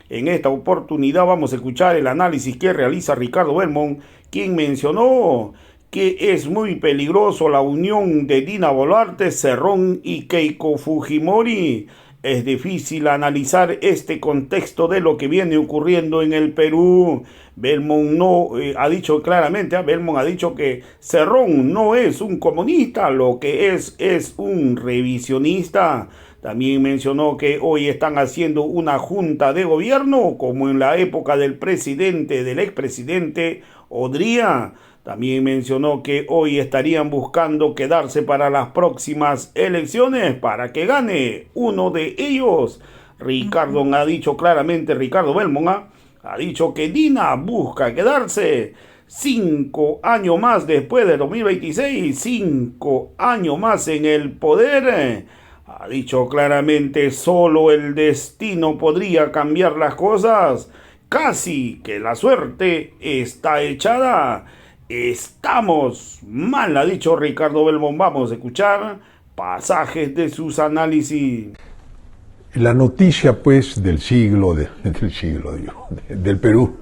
En esta oportunidad vamos a escuchar el análisis que realiza Ricardo Belmont, quien mencionó que es muy peligroso la unión de Dina Boluarte, Cerrón y Keiko Fujimori. Es difícil analizar este contexto de lo que viene ocurriendo en el Perú. Belmont no ha dicho claramente, Belmont ha dicho que Cerrón no es un comunista, lo que es un revisionista. También mencionó que hoy están haciendo una junta de gobierno, como en la época del expresidente Odría. También mencionó que hoy estarían buscando quedarse para las próximas elecciones para que gane uno de ellos. Ricardo Belmont ha dicho que Dina busca quedarse 5 años más después de 2026, 5 años más en el poder. Ha dicho claramente, solo el destino podría cambiar las cosas. Casi que la suerte está echada. Estamos mal, ha dicho Ricardo Belmont. Vamos a escuchar pasajes de sus análisis. La noticia, pues, del Perú,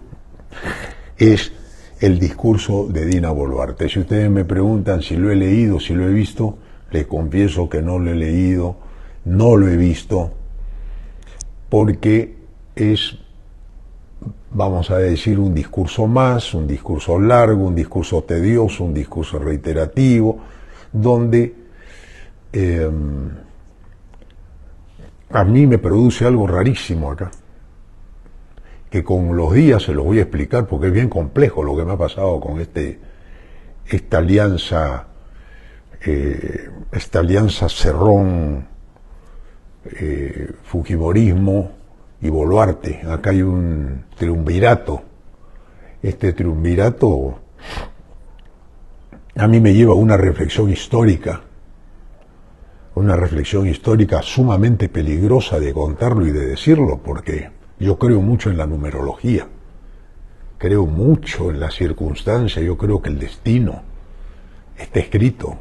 es el discurso de Dina Boluarte. Si ustedes me preguntan si lo he leído, si lo he visto, les confieso que no lo he leído, no lo he visto, porque es, vamos a decir, un discurso más, un discurso largo, un discurso tedioso, un discurso reiterativo, donde a mí me produce algo rarísimo acá, que con los días se los voy a explicar porque es bien complejo lo que me ha pasado con esta alianza Cerrón, Fujimorismo y Boluarte. Acá hay un triunvirato. Este triunvirato a mí me lleva a una reflexión histórica sumamente peligrosa de contarlo y de decirlo, porque yo creo mucho en la numerología, creo mucho en la circunstancia, yo creo que el destino está escrito.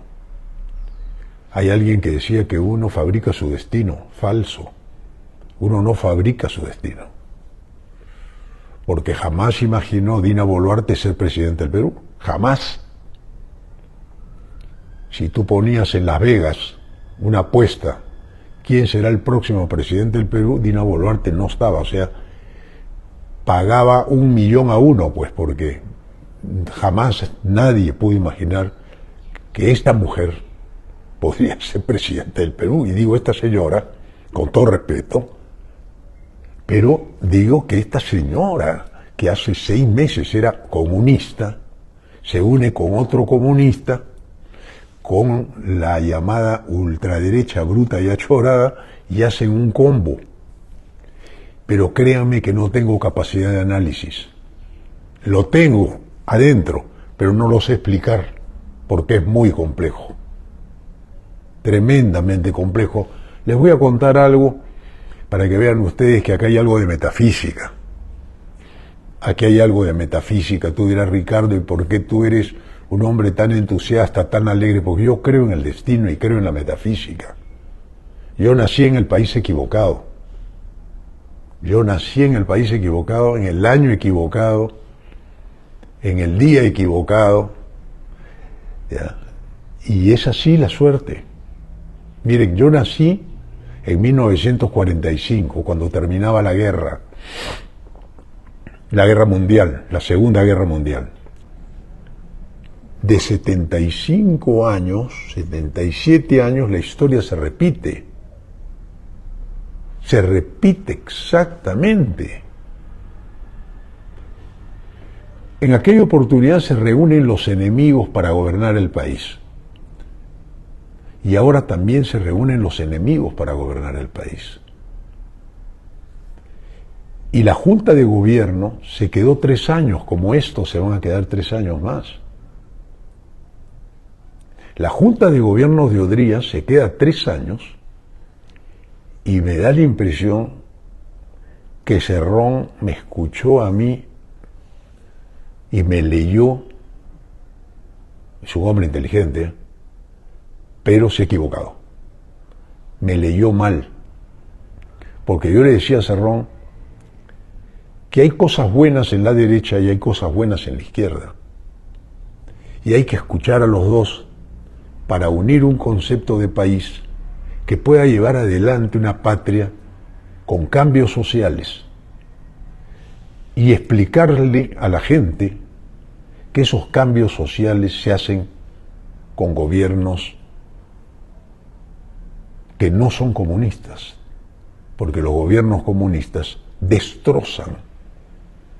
Hay alguien que decía que uno fabrica su destino. Falso. Uno no fabrica su destino. Porque jamás imaginó Dina Boluarte ser presidente del Perú. Jamás. Si tú ponías en Las Vegas una apuesta, ¿quién será el próximo presidente del Perú? Dina Boluarte no estaba. O sea, pagaba 1.000.000 a 1, pues, porque jamás nadie pudo imaginar que esta mujer podría ser presidente del Perú. Y digo esta señora, con todo respeto, pero digo que esta señora, que hace 6 meses era comunista, se une con otro comunista, con la llamada ultraderecha bruta y achorada, y hacen un combo. Pero créanme que no tengo capacidad de análisis. Lo tengo adentro, pero no lo sé explicar, porque es muy complejo. Tremendamente complejo. Les voy a contar algo para que vean ustedes que acá hay algo de metafísica. Aquí hay algo de metafísica. Tú dirás, Ricardo, ¿y por qué tú eres un hombre tan entusiasta, tan alegre? Porque yo creo en el destino y creo en la metafísica. Yo nací en el país equivocado. Yo nací en el país equivocado, en el año equivocado, en el día equivocado. ¿Ya? Y es así la suerte. Miren, yo nací en 1945, cuando terminaba la guerra mundial, la Segunda Guerra Mundial. De 75 años, 77 años, la historia se repite. Se repite exactamente. En aquella oportunidad se reúnen los enemigos para gobernar el país. Y ahora también se reúnen los enemigos para gobernar el país. Y la Junta de Gobierno se quedó 3 años, como estos se van a quedar 3 años más. La Junta de Gobierno de Odría se queda 3 años y me da la impresión que Cerrón me escuchó a mí y me leyó. Es un hombre inteligente, pero se ha equivocado. Me leyó mal. Porque yo le decía a Cerrón que hay cosas buenas en la derecha y hay cosas buenas en la izquierda. Y hay que escuchar a los dos para unir un concepto de país que pueda llevar adelante una patria con cambios sociales y explicarle a la gente que esos cambios sociales se hacen con gobiernos que no son comunistas, porque los gobiernos comunistas destrozan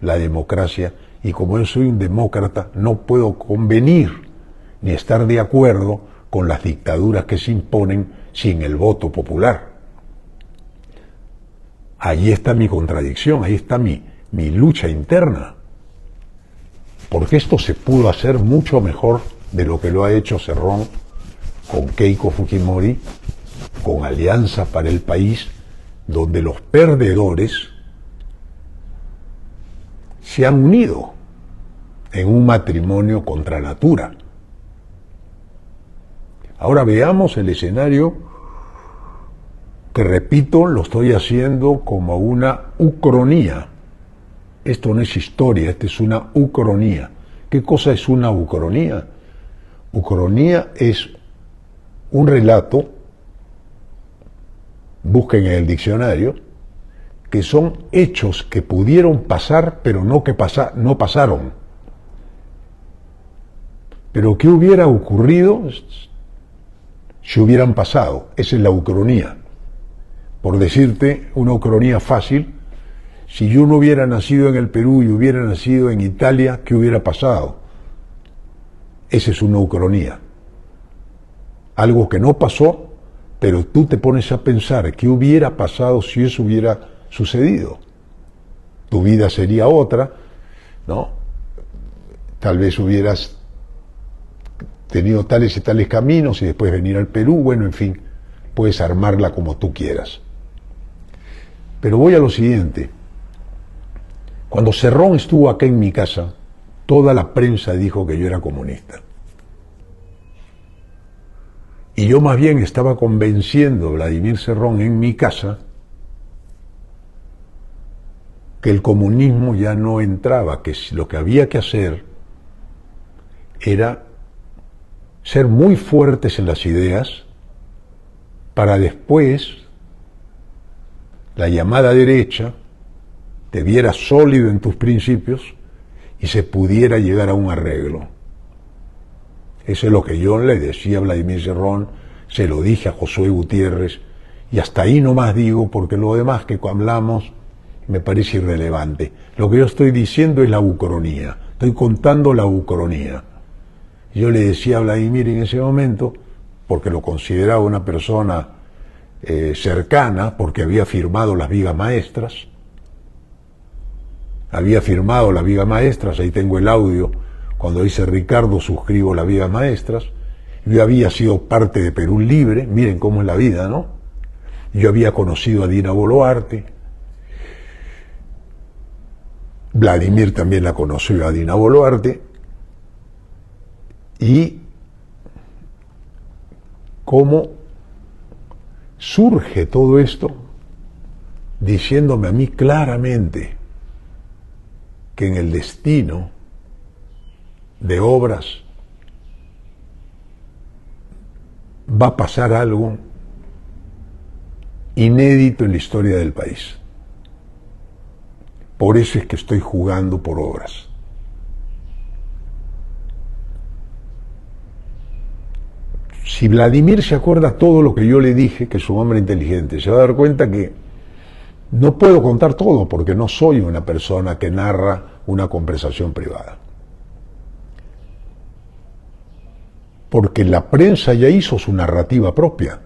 la democracia y como yo soy un demócrata no puedo convenir ni estar de acuerdo con las dictaduras que se imponen sin el voto popular. Ahí está mi contradicción, ahí está mi lucha interna, porque esto se pudo hacer mucho mejor de lo que lo ha hecho Cerrón con Keiko Fujimori, con Alianza para el País, donde los perdedores se han unido en un matrimonio contra natura. Ahora veamos el escenario que, repito, lo estoy haciendo como una ucronía. Esto no es historia, esto es una ucronía. ¿Qué cosa es una ucronía? Ucronía es un relato, busquen en el diccionario, que son hechos que pudieron pasar, pero no pasaron. Pero ¿qué hubiera ocurrido si hubieran pasado? Esa es la ucronía. Por decirte una ucronía fácil, si yo no hubiera nacido en el Perú y hubiera nacido en Italia, ¿qué hubiera pasado? Esa es una ucronía. Algo que no pasó, pero tú te pones a pensar qué hubiera pasado si eso hubiera sucedido. Tu vida sería otra, ¿no? Tal vez hubieras tenido tales y tales caminos y después venir al Perú, bueno, en fin, puedes armarla como tú quieras. Pero voy a lo siguiente. Cuando Cerrón estuvo acá en mi casa, toda la prensa dijo que yo era comunista. Y yo más bien estaba convenciendo a Vladimir Cerrón en mi casa que el comunismo ya no entraba, que lo que había que hacer era ser muy fuertes en las ideas para después la llamada derecha te viera sólido en tus principios y se pudiera llegar a un arreglo. Eso es lo que yo le decía a Vladimir Cerrón, se lo dije a Josué Gutiérrez, y hasta ahí nomás digo, porque lo demás que hablamos me parece irrelevante. Lo que yo estoy diciendo es la ucronía, estoy contando la ucronía. Yo le decía a Vladimir en ese momento, porque lo consideraba una persona cercana, porque había firmado las vigas maestras, ahí tengo el audio, cuando dice Ricardo suscribo las vigas maestras. Yo había sido parte de Perú Libre, miren cómo es la vida, ¿no? Yo había conocido a Dina Boluarte, Vladimir también la conoció a Dina Boluarte, y cómo surge todo esto diciéndome a mí claramente que en el destino de Obras va a pasar algo inédito en la historia del país. Por eso es que estoy jugando por Obras. Si Vladimir se acuerda todo lo que yo le dije, que es un hombre inteligente, se va a dar cuenta que no puedo contar todo porque no soy una persona que narra una conversación privada. Porque la prensa ya hizo su narrativa propia,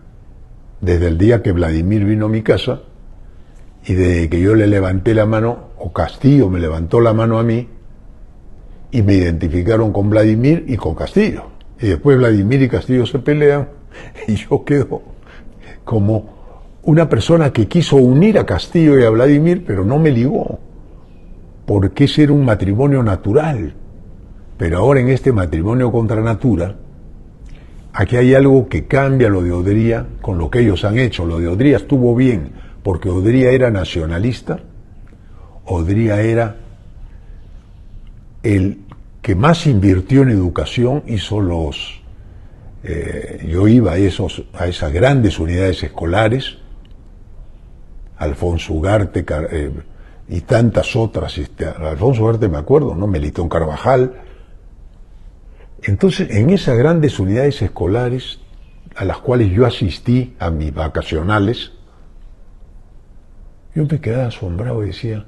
desde el día que Vladimir vino a mi casa y desde que yo le levanté la mano, o Castillo me levantó la mano a mí, y me identificaron con Vladimir y con Castillo. Y después Vladimir y Castillo se pelean y yo quedo como una persona que quiso unir a Castillo y a Vladimir, pero no me ligó, porque ese era un matrimonio natural. Pero ahora en este matrimonio contra natura, aquí hay algo que cambia lo de Odría con lo que ellos han hecho. Lo de Odría estuvo bien, porque Odría era nacionalista, Odría era el que más invirtió en educación, hizo yo iba a esas grandes unidades escolares, Alfonso Ugarte y tantas otras, Alfonso Ugarte me acuerdo, ¿no? Melitón Carvajal. Entonces, en esas grandes unidades escolares a las cuales yo asistí a mis vacacionales, yo me quedaba asombrado y decía,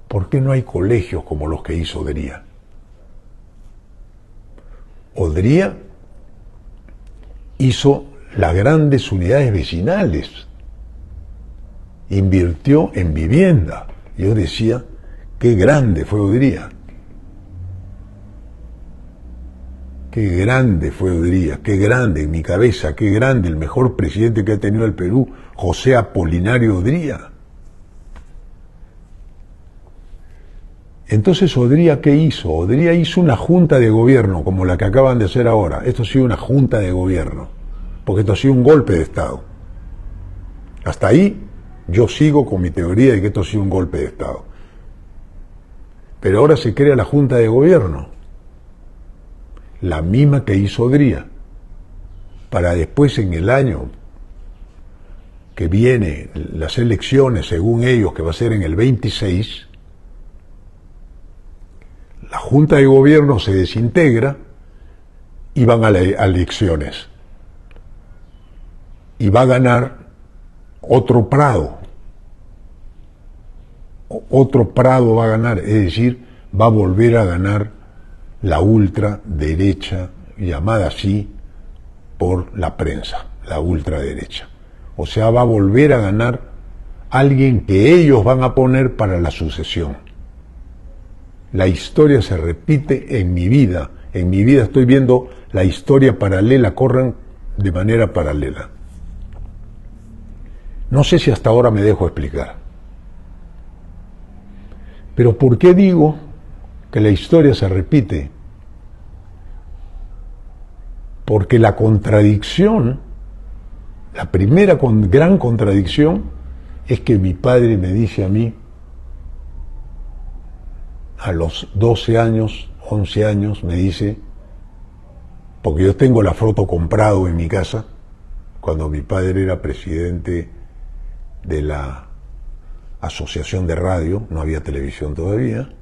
¿por qué no hay colegios como los que hizo Odría? Odría hizo las grandes unidades vecinales, invirtió en vivienda. Yo decía, qué grande fue Odría. Qué grande fue Odría, qué grande en mi cabeza, qué grande, el mejor presidente que ha tenido el Perú, José Apolinario Odría. Entonces, ¿Odría qué hizo? Odría hizo una junta de gobierno, como la que acaban de hacer ahora. Esto ha sido una junta de gobierno, porque esto ha sido un golpe de Estado. Hasta ahí, yo sigo con mi teoría de que esto ha sido un golpe de Estado. Pero ahora se crea la junta de gobierno, la misma que hizo Odría, para después en el año que viene, las elecciones, según ellos, que va a ser en el 26, la Junta de Gobierno se desintegra y van a elecciones. Y va a ganar otro Prado. Otro Prado va a ganar, es decir, va a volver a ganar la ultraderecha, llamada así por la prensa, la ultraderecha. O sea, va a volver a ganar alguien que ellos van a poner para la sucesión. La historia se repite en mi vida. En mi vida estoy viendo la historia paralela, corren de manera paralela. No sé si hasta ahora me dejo explicar. Pero ¿por qué digo que la historia se repite? Porque la contradicción, la primera gran contradicción, es que mi padre me dice a mí, a los 12 años, 11 años, me dice, porque yo tengo la foto comprado en mi casa, cuando mi padre era presidente de la Asociación de Radio, no había televisión todavía,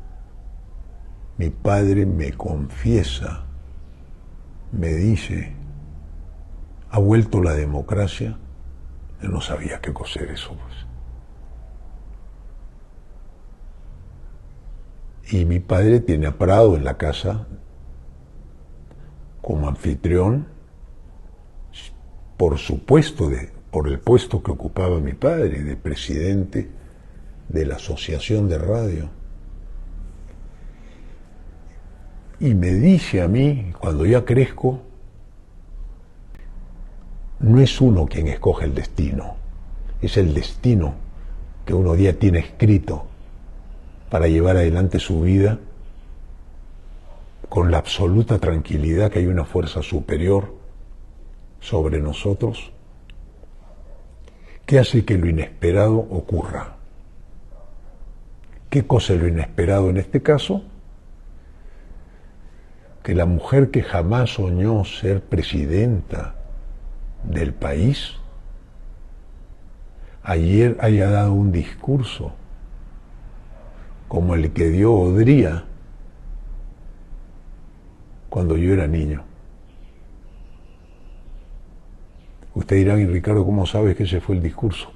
mi padre me confiesa, me dice, ha vuelto la democracia. Yo no sabía qué coser eso, pues. Y mi padre tiene a Prado en la casa como anfitrión, por supuesto, por el puesto que ocupaba mi padre, de presidente de la Asociación de Radio. Y me dice a mí, cuando ya crezco, no es uno quien escoge el destino, es el destino que uno ya tiene escrito para llevar adelante su vida con la absoluta tranquilidad que hay una fuerza superior sobre nosotros que hace que lo inesperado ocurra. ¿Qué cosa es lo inesperado en este caso? Que la mujer que jamás soñó ser presidenta del país ayer haya dado un discurso como el que dio Odría cuando yo era niño. Usted dirá, y Ricardo, ¿cómo sabes que ese fue el discurso?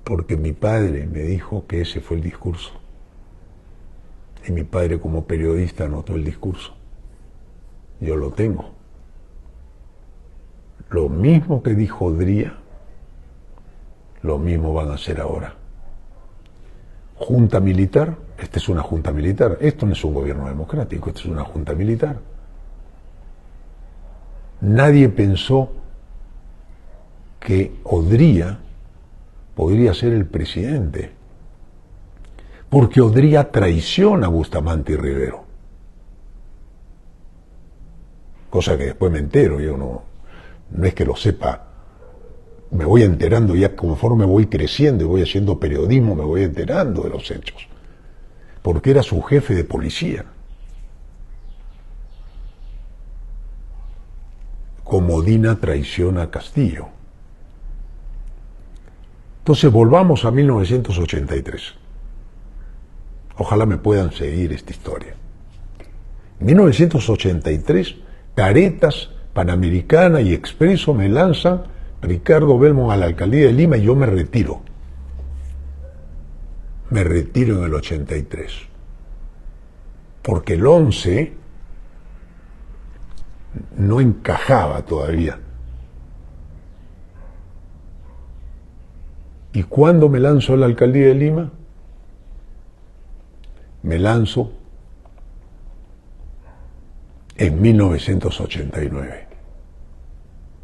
Porque mi padre me dijo que ese fue el discurso. Y mi padre como periodista anotó el discurso. Yo lo tengo. Lo mismo que dijo Odría, lo mismo van a hacer ahora. Junta militar, esta es una junta militar, esto no es un gobierno democrático, esto es una junta militar. Nadie pensó que Odría podría ser el presidente, porque Odría traiciona a Bustamante y Rivero. Cosa que después me entero, yo no es que lo sepa me voy enterando ya conforme voy creciendo y voy haciendo periodismo, me voy enterando de los hechos. Porque era su jefe de policía. Como Dina traiciona a Castillo. Entonces volvamos a 1983. Ojalá me puedan seguir esta historia. En 1983, Caretas, Panamericana y Expreso me lanzan Ricardo Belmont a la alcaldía de Lima y yo me retiro. Me retiro en el 83. Porque el 11 no encajaba todavía. ¿Y cuándo me lanzo a la alcaldía de Lima? Me lanzo en 1989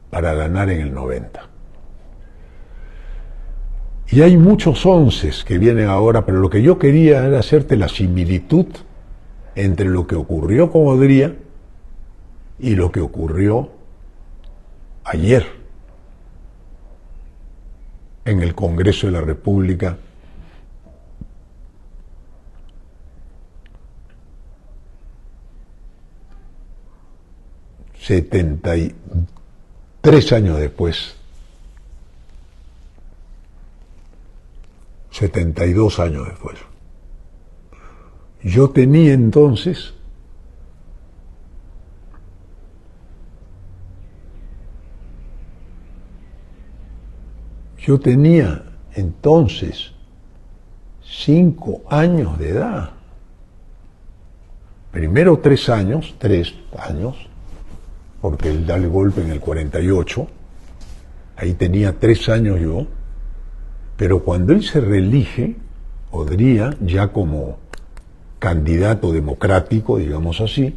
para ganar en el 90. Y hay muchos onces que vienen ahora, pero lo que yo quería era hacerte la similitud entre lo que ocurrió con Odría y lo que ocurrió ayer en el Congreso de la República. ...73 años después, 72 años después. Yo tenía entonces 5 años de edad. Primero 3 años, porque él da el golpe en el 48, ahí tenía 3 años yo, pero cuando él se reelige, Odría, ya como candidato democrático, digamos así,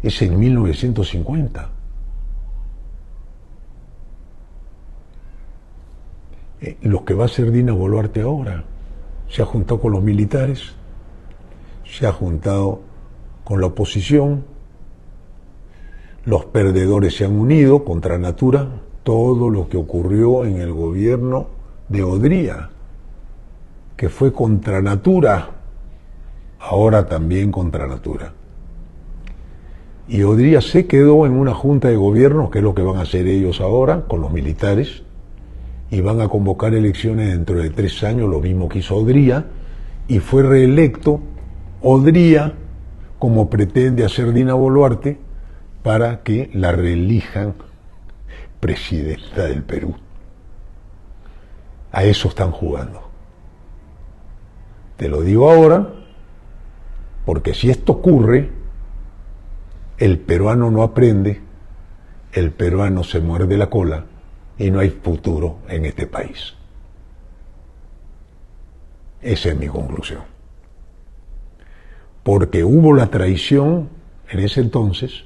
es en 1950. Lo que va a hacer Dina Boluarte ahora, se ha juntado con los militares, se ha juntado con la oposición, los perdedores se han unido contra natura, todo lo que ocurrió en el gobierno de Odría, que fue contra natura, ahora también contra natura. Y Odría se quedó en una junta de gobierno, que es lo que van a hacer ellos ahora con los militares, y van a convocar elecciones dentro de 3 años, lo mismo que hizo Odría, y fue reelecto Odría como pretende hacer Dina Boluarte para que la reelijan presidenta del Perú. A eso están jugando. Te lo digo ahora, porque si esto ocurre, el peruano no aprende, el peruano se muerde la cola y no hay futuro en este país. Esa es mi conclusión. Porque hubo la traición en ese entonces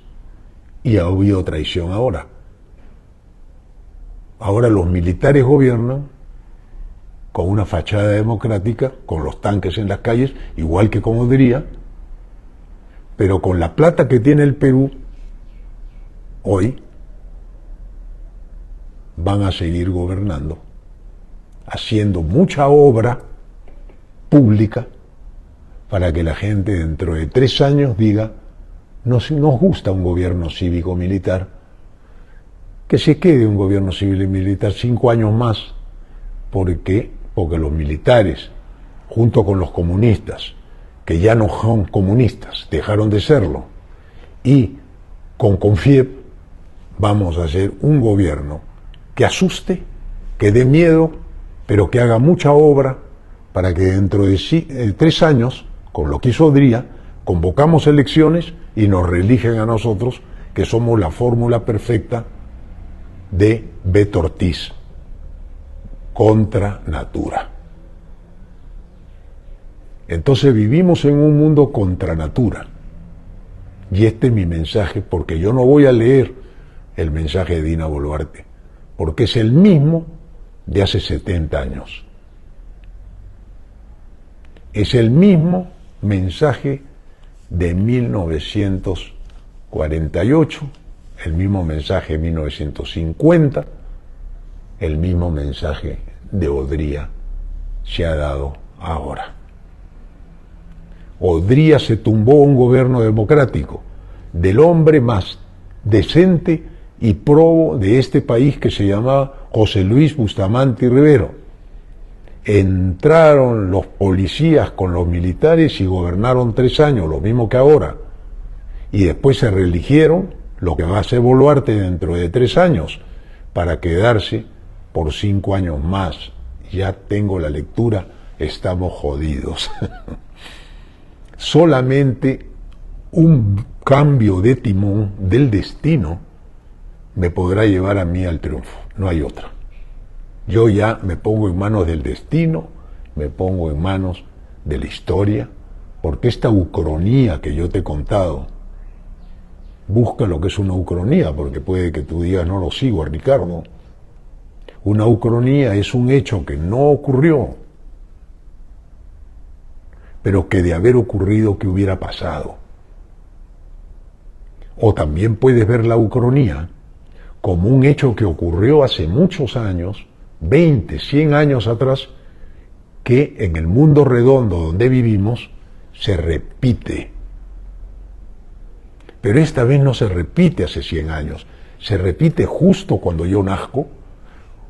y ha habido traición ahora. Ahora los militares gobiernan con una fachada democrática, con los tanques en las calles, igual que como diría, pero con la plata que tiene el Perú hoy, van a seguir gobernando, haciendo mucha obra pública para que la gente dentro de 3 años diga, nos gusta un gobierno cívico-militar, que se quede un gobierno civil y militar 5 años más. ¿Por qué? Porque los militares, junto con los comunistas, que ya no son comunistas, dejaron de serlo, y con Confiep vamos a hacer un gobierno que asuste, que dé miedo, pero que haga mucha obra para que dentro de 3 años, con lo que hizo Odría, convocamos elecciones y nos reeligen a nosotros, que somos la fórmula perfecta de Beto Ortiz, contra natura. Entonces vivimos en un mundo contra natura. Y este es mi mensaje, porque yo no voy a leer el mensaje de Dina Boluarte, porque es el mismo de hace 70 años. Es el mismo mensaje de 1948, el mismo mensaje de 1950, el mismo mensaje de Odría se ha dado ahora. Odría se tumbó un gobierno democrático del hombre más decente y probo de este país que se llamaba José Luis Bustamante Rivero. Entraron los policías con los militares y gobernaron 3 años, lo mismo que ahora. Y después se reeligieron, lo que va a hacer Boluarte dentro de 3 años, para quedarse por 5 años más. Ya tengo la lectura, estamos jodidos. Solamente un cambio de timón del destino me podrá llevar a mí al triunfo, no hay otra. Yo ya me pongo en manos del destino, me pongo en manos de la historia, porque esta ucronía que yo te he contado, busca lo que es una ucronía, porque puede que tú digas, no lo sigo, Ricardo. Una ucronía es un hecho que no ocurrió, pero que de haber ocurrido, ¿qué hubiera pasado? O también puedes ver la ucronía como un hecho que ocurrió hace muchos años, 20, 100 años atrás, que en el mundo redondo donde vivimos se repite. Pero esta vez no se repite hace 100 años, se repite justo cuando yo nazco,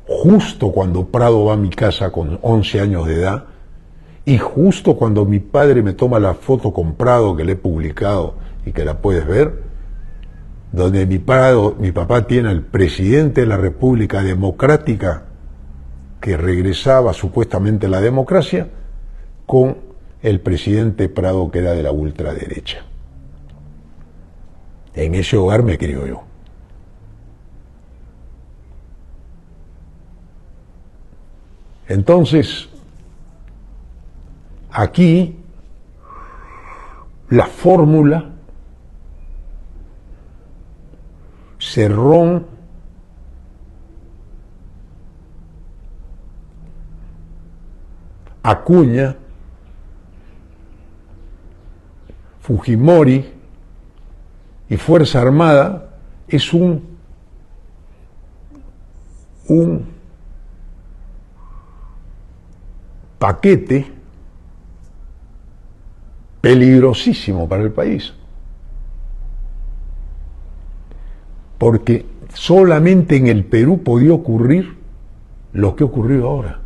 justo cuando Prado va a mi casa con 11 años de edad, y justo cuando mi padre me toma la foto con Prado, que le he publicado y que la puedes ver, donde mi papá tiene al presidente de la República Democrática, que regresaba supuestamente a la democracia, con el presidente Prado, que era de la ultraderecha. En ese hogar me crió yo. Entonces, aquí la fórmula Cerrón, Acuña, Fujimori y Fuerza Armada es un paquete peligrosísimo para el país. Porque solamente en el Perú podía ocurrir lo que ocurrió ahora.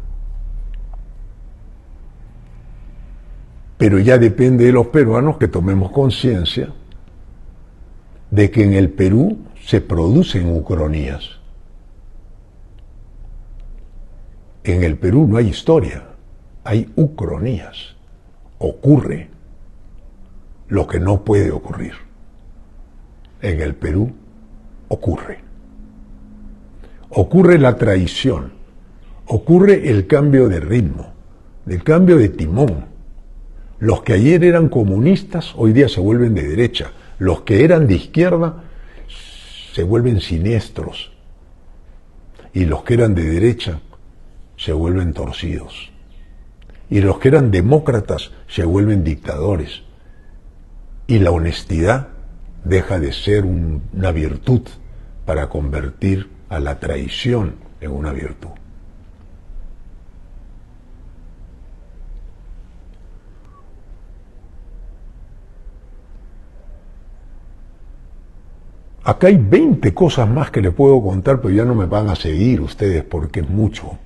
Pero ya depende de los peruanos que tomemos conciencia de que en el Perú se producen ucronías. En el Perú no hay historia, hay ucronías. Ocurre lo que no puede ocurrir. En el Perú ocurre. Ocurre la traición, ocurre el cambio de ritmo, el cambio de timón. Los que ayer eran comunistas hoy día se vuelven de derecha. Los que eran de izquierda se vuelven siniestros. Y los que eran de derecha se vuelven torcidos. Y los que eran demócratas se vuelven dictadores. Y la honestidad deja de ser una virtud para convertir a la traición en una virtud. Acá hay 20 cosas más que les puedo contar, pero ya no me van a seguir ustedes porque es mucho.